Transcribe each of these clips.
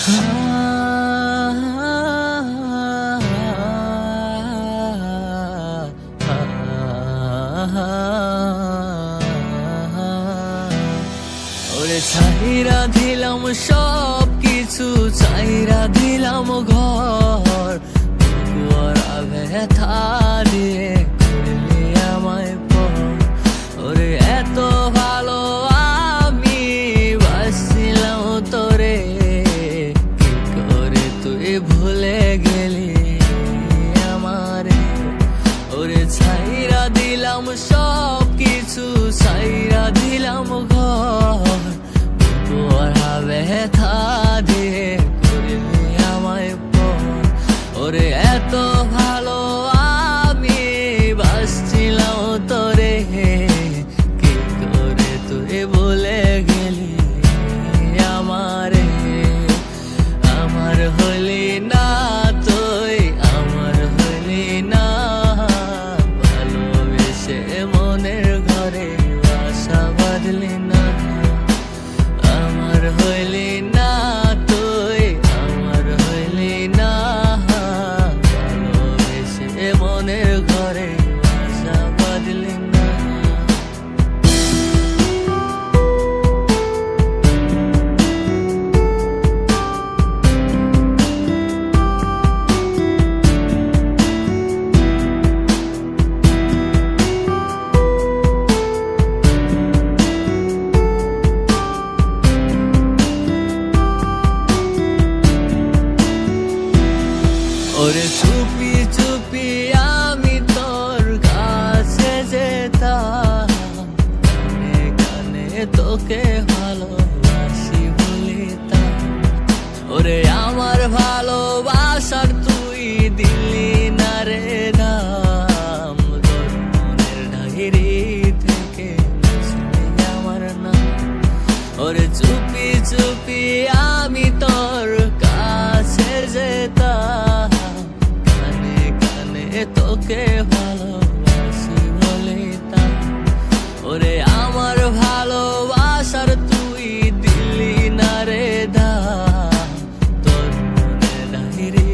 ওরে চাইরা দিলাম সব কিছু, চাইরা দিলাম ঘর, বুকুয়ারা ব্যথা দিয়ে করলি আমায় পর। ওরে এত ভালো আমি বাসছিলাম তোরে, কি করে তুই ভুলে গেলি আমারে। ওরে ছাইরা দিলাম সব কিছু, ছাইরা দিলাম ঘর, বুকুয়ারা ব্যথা দিয়ে করলি আমায় পর। ওরে এত ভালো আমি বাসছিলাম তোরে, কি করে তুই ভুলে গেলি আমারে। আমার হলি না তুই, আমার হলি না, ভালোবেসে মনের ঘরে বাসা বাঁধলি না। আমার হলি না তুই, আমার হলি না, ভালোবেসে মনের ঘরে বাসা বাঁধলি না। ওরে চুপি চুপি আমি তোর কাছে যেতাম, কানে কানে তোকে ভালোবাসি বলিতাম। ওরে আমার ভালোবাসার তুই দিলি না রে দাম, তোর মনের ডায়েরি থেকে মুছলি আমার নাম। ওরে চুপি চুপি আমি তোর কাছে যেতাম, তোকে ভালোবাসি বলিতাম। ওরে আমার ভালোবাসার তুই দিলি না রে দাম, তোর মনে ডায়েরি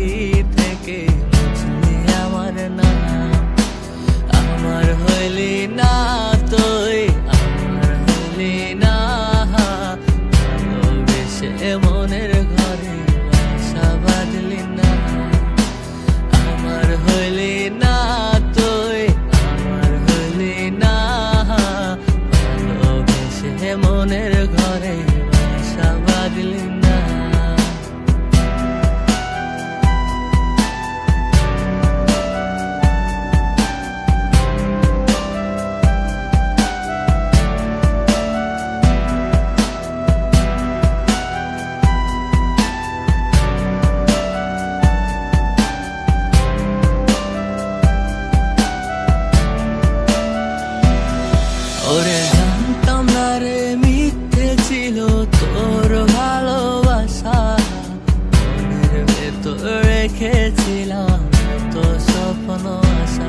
থেকে মুছলি আমার নাম। আমার হইলি না তুই, আমার হইলি না, ভালোবেসে মনের ঘরে বাসা বাঁধলি না। আমার হইলি না তুই, আমার হইলি না, ভালোবেসে মনের ঘরে বাসা বাঁধলি না। ওরে জানতাম না রে মিথ্যে ছিল তোর ভালোবাসা, মনের ভেতর রেখেছিলাম তো স্বপ্ন আশা।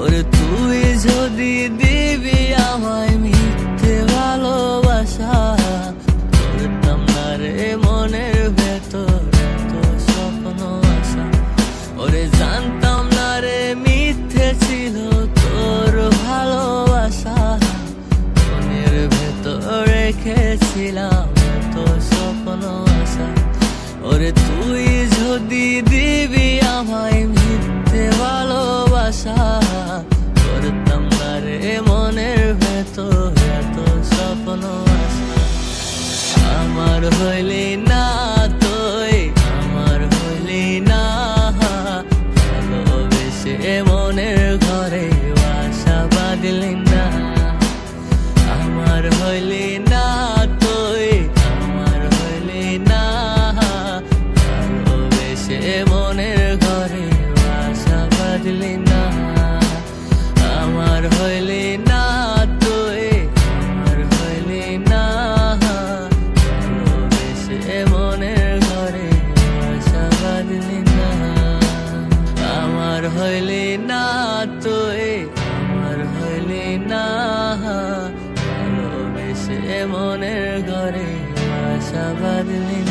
ওরে তুই যদি দিবি আমায় মিথ্যে ভালোবাসা, করতাম না রে মনের ভেতর তো স্বপ্ন আশা। ওরে জানতাম না রে মিথ্যে ছিল তোর ভালোবাসা, রেখেছিলাম তো স্বপ্ন আশা। ওরে তুই যদি দিবি আমায় মিথ্যে ভালোবাসা, করতাম না রে মনের ভেতর এত স্বপ্ন আশা। আমার হইলি না তুই, আমার হইলি না, ভালোবেসে মনের ঘরে বাসা বাঁধলি না। আমার হইলি না তুই, আমার হইলি না, ভালোবেসে মনের ঘরে বাসা বাঁধলি না। আমার হইলি না তুই, আমার হইলি না, ভালোবেসে মনের ঘরে বাসা বাঁধলি না। আমার হইলি না তুই, আমার হইলি না, ভালোবেসে মনের ঘরে বাসা বাঁধলি না।